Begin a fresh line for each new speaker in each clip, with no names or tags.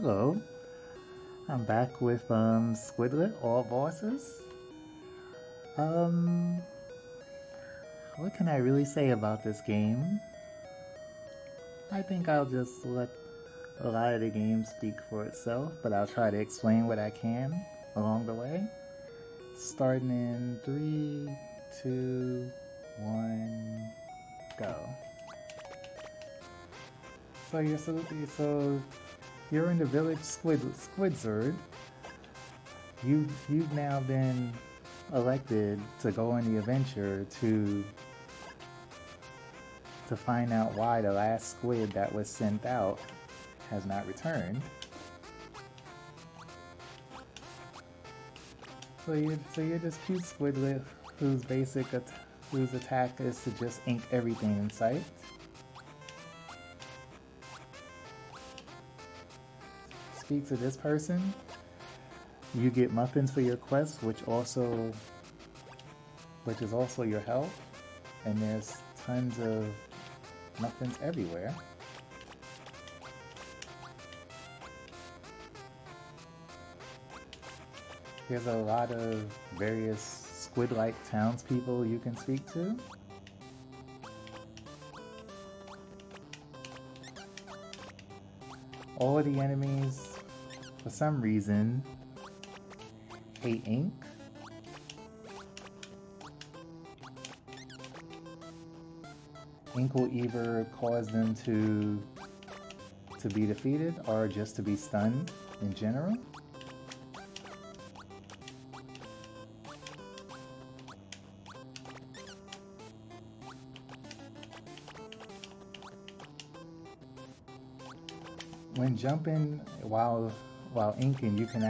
Hello, I'm back with Squidlet, all bosses. Um, what can I really say about this game? I think I'll just let a lot of the game speak for itself, but I'll try to explain what I can along the way. Starting in 3, 2, 1, go. So you're in the village Squidzard. You've now been elected to go on the adventure to find out why the last squid that was sent out has not returned. So you're this cute squidlet whose attack is to just ink everything in sight. Speak to this person. You get muffins for your quest, which is also your health, and there's tons of muffins everywhere. There's a lot of various squid-like townspeople you can speak to. All of the enemies, for some reason, hate ink. Ink will either cause them to be defeated or just to be stunned in general. When jumping while inking, you can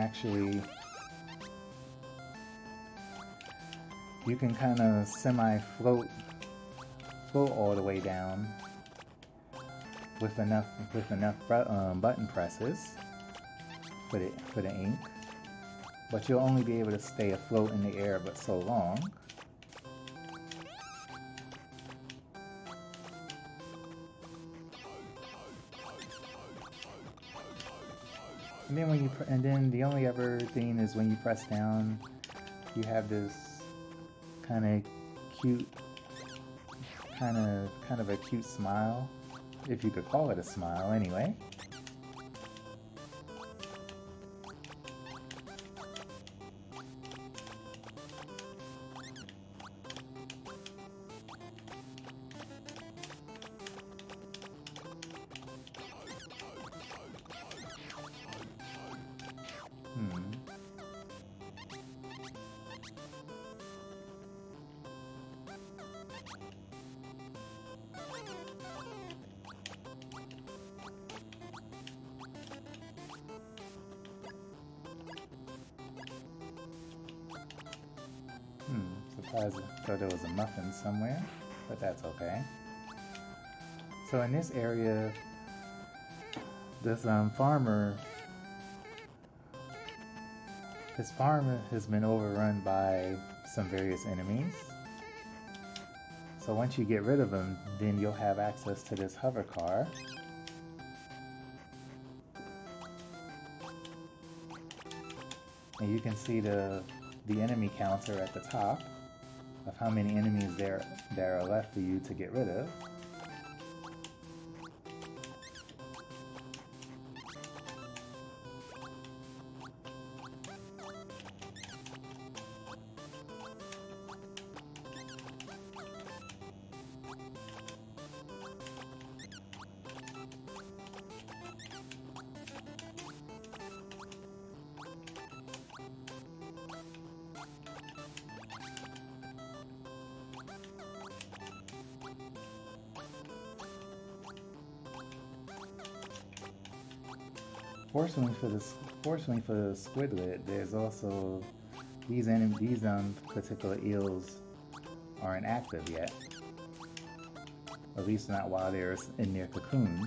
kind of semi-float all the way down with enough button presses for the ink, but you'll only be able to stay afloat in the air but so long. And then the only other thing is when you press down, you have this kind of cute, kind of a cute smile, if you could call it a smile anyway. Surprised thought there was a muffin somewhere, but that's okay. So in this area, this farmer has been overrun by some various enemies. So once you get rid of them, then you'll have access to this hover car. And you can see the enemy counter at the top of how many enemies there are left for you to get rid of. Fortunately for the squidlet, there's also these particular eels aren't active yet. At least not while they're in their cocoons.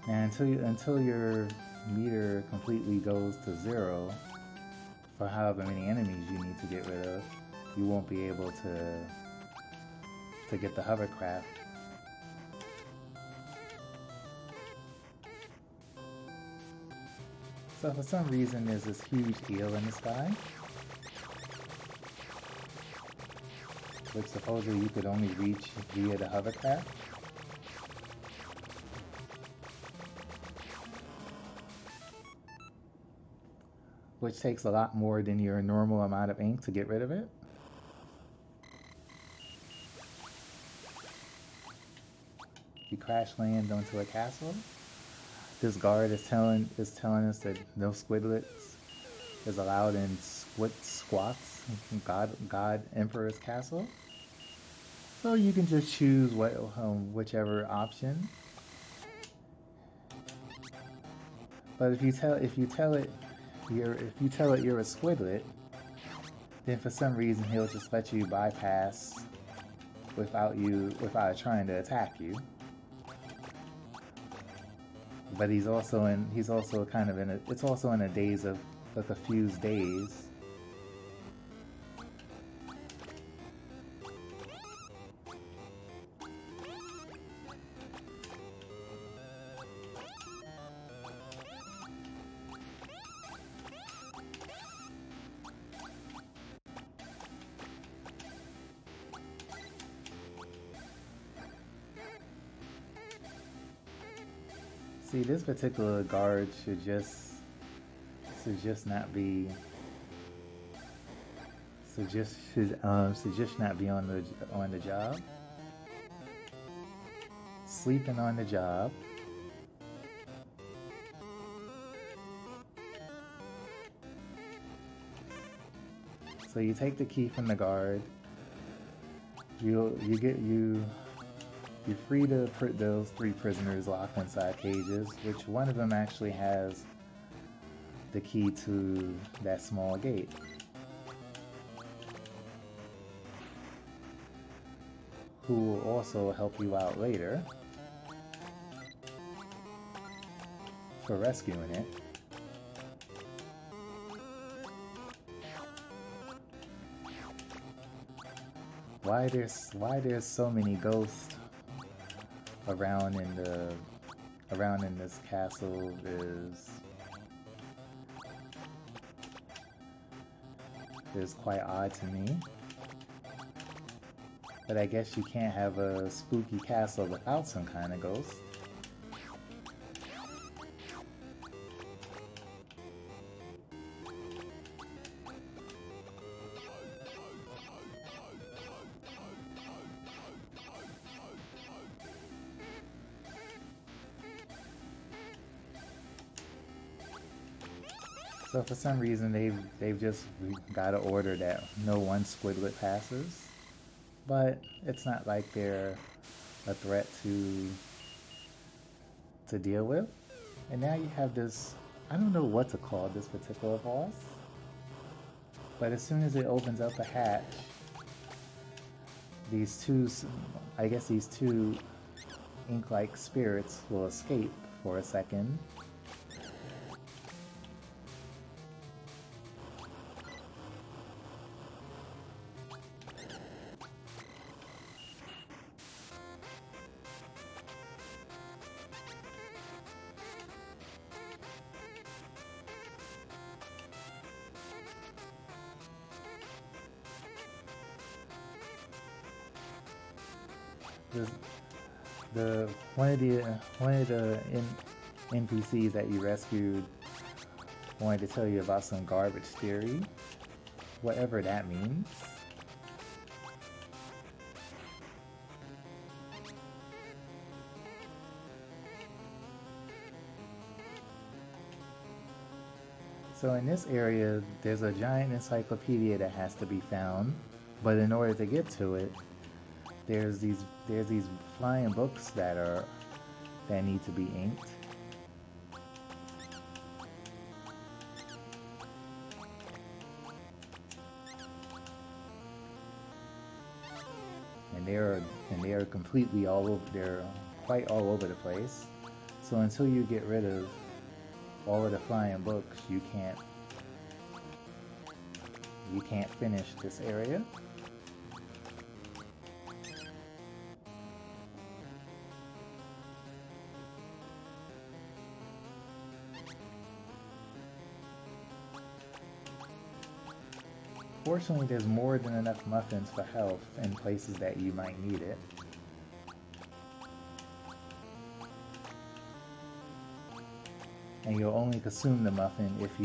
And until your meter completely goes to 0 for however many enemies you need to get rid of, you won't be able to get the hovercraft So for some reason there's this huge eel in the sky, which supposedly you could only reach via the hovercraft. Which takes a lot more than your normal amount of ink to get rid of it. You crash land onto a castle. This guard is telling us that no squidlets is allowed in squats, God Emperor's castle. So you can just choose whichever option. But if you tell it you're a squidlet, then for some reason he'll just let you bypass without trying to attack you. But it's also in a daze of a confused daze. See, this particular guard should just not be on the job. Sleeping on the job. So you take the key from the guard. You free those 3 prisoners locked inside cages, which one of them actually has the key to that small gate. Who will also help you out later for rescuing it. Why there's so many ghosts around in this castle is quite odd to me. But I guess you can't have a spooky castle without some kind of ghost. So for some reason they've just got to order that no one squidlet passes, but it's not like they're a threat to deal with. And now you have this, I don't know what to call this particular boss, but as soon as it opens up a hatch, these two ink-like spirits will escape for a second. One of the NPCs that you rescued wanted to tell you about some garbage theory, whatever that means. So in this area, there's a giant encyclopedia that has to be found, but in order to get to it, there's these flying books that need to be inked. And they are completely all over. They're quite all over the place. So until you get rid of all of the flying books, you can't finish this area. Fortunately, there's more than enough muffins for health in places that you might need it. And you'll only consume the muffin if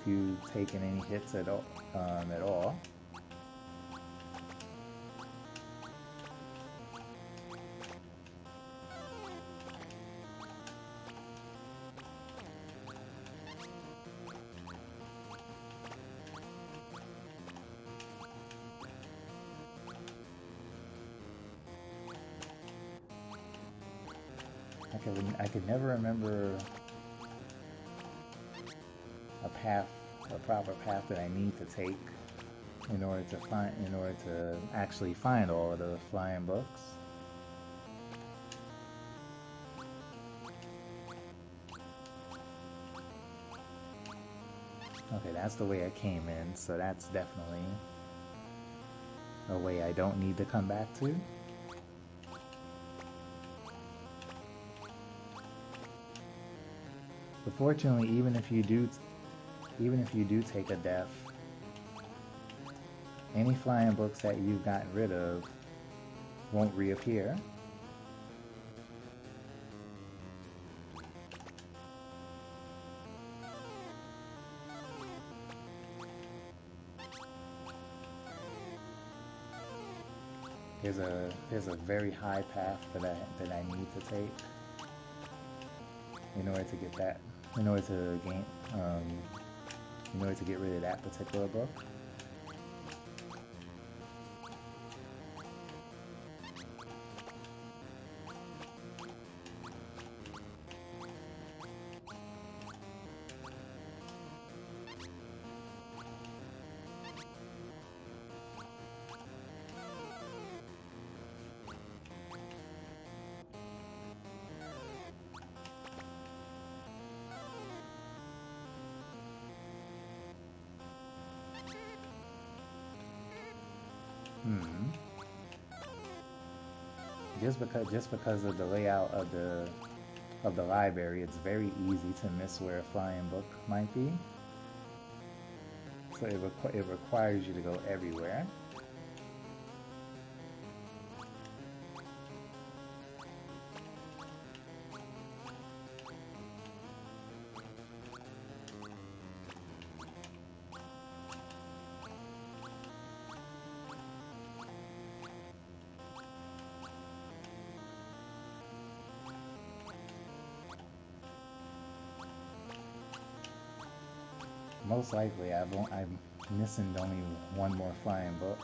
you've taken any hits at all. I could never remember a proper path that I need to take in order to actually find all of the flying books. Okay, that's the way I came in, so that's definitely a way I don't need to come back to. But fortunately, even if you do take a death, any flying books that you've gotten rid of won't reappear. There's a very high path that I need to take in order to get that, in order to get rid of that particular book. Just because of the layout of the library, it's very easy to miss where a flying book might be. So it requires you to go everywhere. Most likely, I'm missing only one more flying book.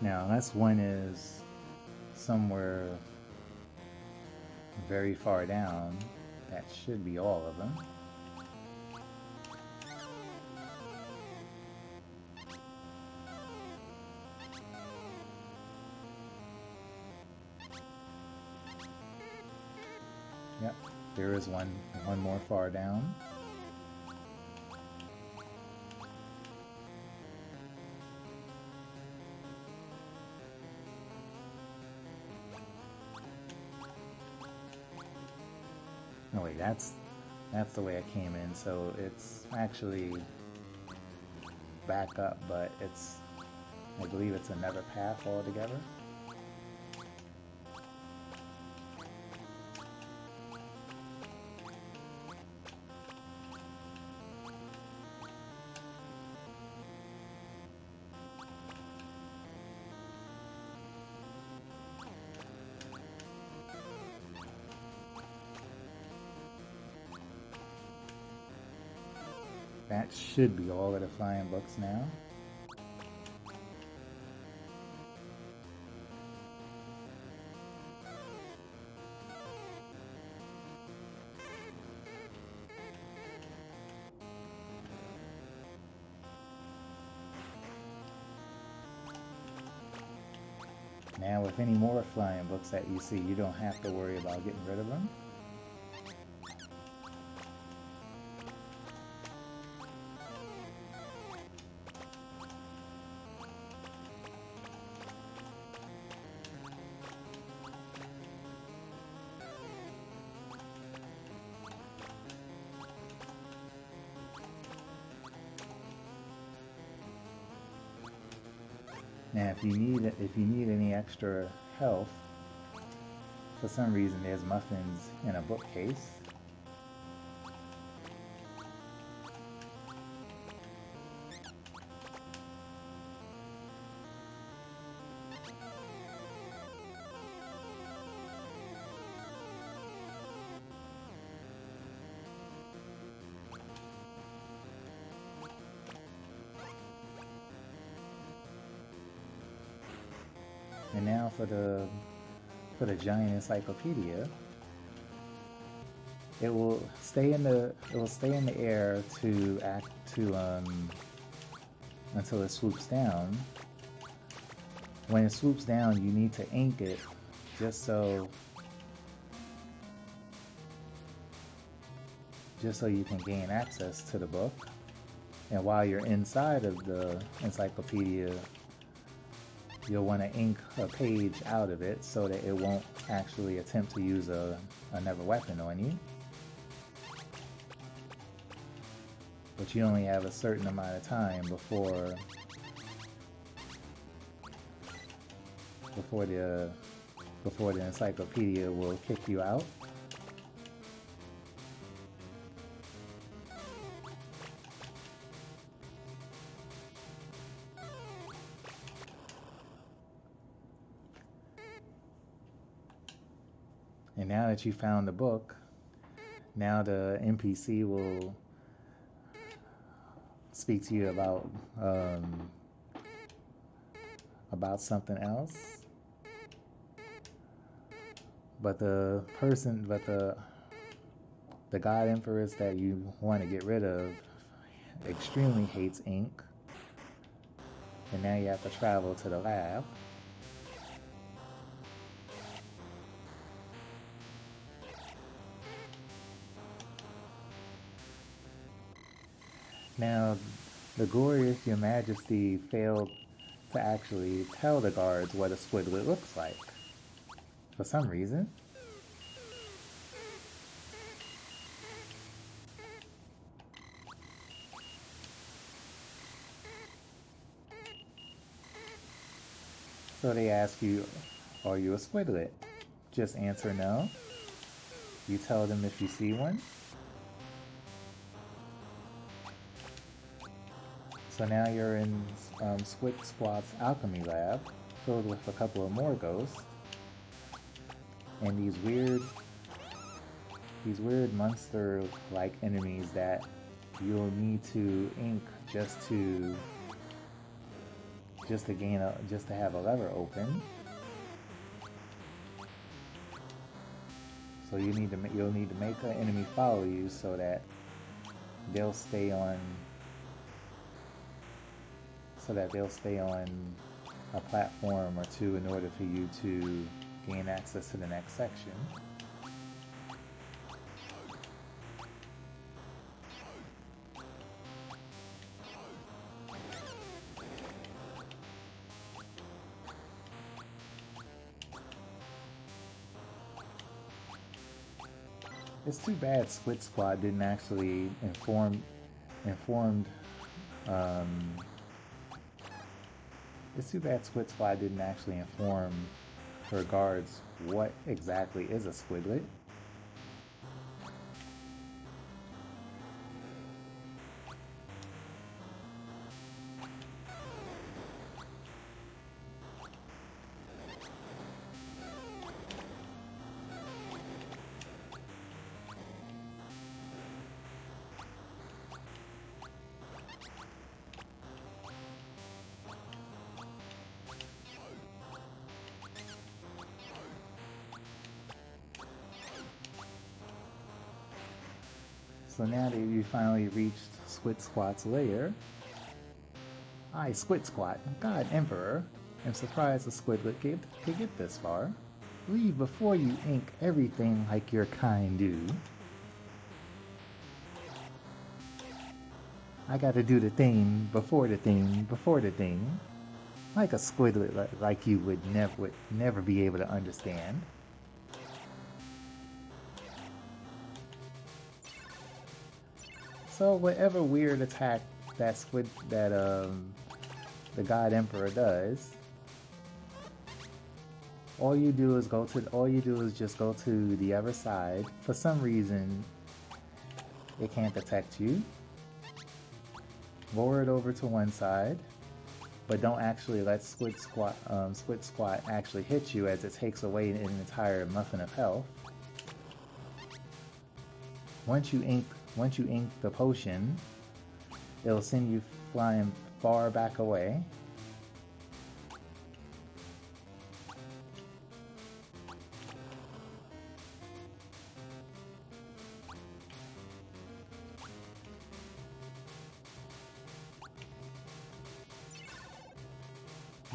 Now, unless one is somewhere very far down, that should be all of them. Yep, there is one more far down. Oh wait, that's the way I came in, so it's actually back up, but I believe it's another path altogether. That should be all of the flying books now. Now with any more flying books that you see, you don't have to worry about getting rid of them. Now, if you need any extra health, for some reason there's muffins in a bookcase. And now for the giant encyclopedia, it will stay in the air until it swoops down. When it swoops down, you need to ink it just so you can gain access to the book. And while you're inside of the encyclopedia, you'll want to ink a page out of it so that it won't actually attempt to use another weapon on you. But you only have a certain amount of time before the encyclopedia will kick you out. And now that you found the book, now the NPC will speak to you about something else. But the God Empress that you want to get rid of extremely hates ink. And now you have to travel to the lab. Now, the glorious Your Majesty failed to actually tell the guards what a squidlet looks like. For some reason. So they ask you, are you a squidlet? Just answer no. You tell them if you see one. So now you're in Squid Squat's alchemy lab, filled with a couple of more ghosts, and these weird monster-like enemies that you'll need to ink just to have a lever open. So you'll need to make an enemy follow you so that they'll stay on a platform or two in order for you to gain access to the next section. It's too bad Squid Squad didn't actually It's too bad Squid Squad didn't actually inform her guards what exactly is a squidlet. So now that you finally reached Squid Squat's lair, I, Squid Squat, God Emperor, am surprised a squidlet could get this far. Leave before you ink everything like your kind do. I gotta do the thing before the thing before the thing. Like a squidlet like you would never be able to understand. So whatever weird attack the God Emperor does, all you do is just go to the other side. For some reason, it can't detect you. Lower it over to one side, but don't actually let Squid Squat actually hit you, as it takes away an entire muffin of health. Once you ink the potion, it'll send you flying far back away.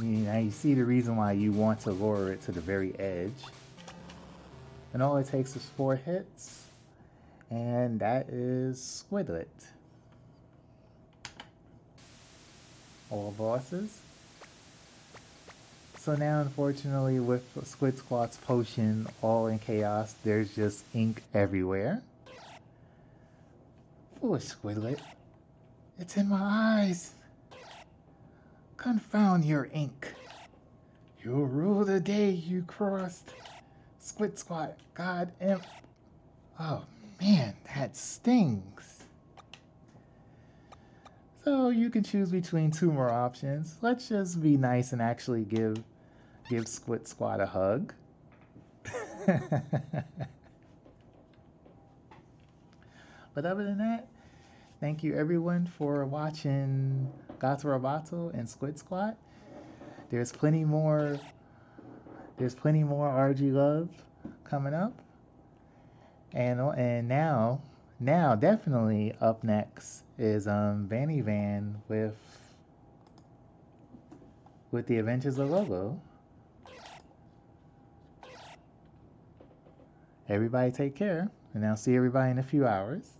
Now you see the reason why you want to lower it to the very edge. And all it takes is 4 hits. And that is Squidlit. All bosses. So now, unfortunately, with Squid Squat's potion all in chaos, there's just ink everywhere. Foolish Squidlit. It's in my eyes. Confound your ink. You'll rue the day you crossed Squid Squat, God imp. Oh man, that stings. So you can choose between 2 more options. Let's just be nice and actually give Squid Squat a hug. But other than that, thank you everyone for watching Gato Roboto and Squid Squat. There's plenty more RGLove coming up. And now definitely up next is Vanny Van with the Adventures of Logo. Everybody take care, and I'll see everybody in a few hours.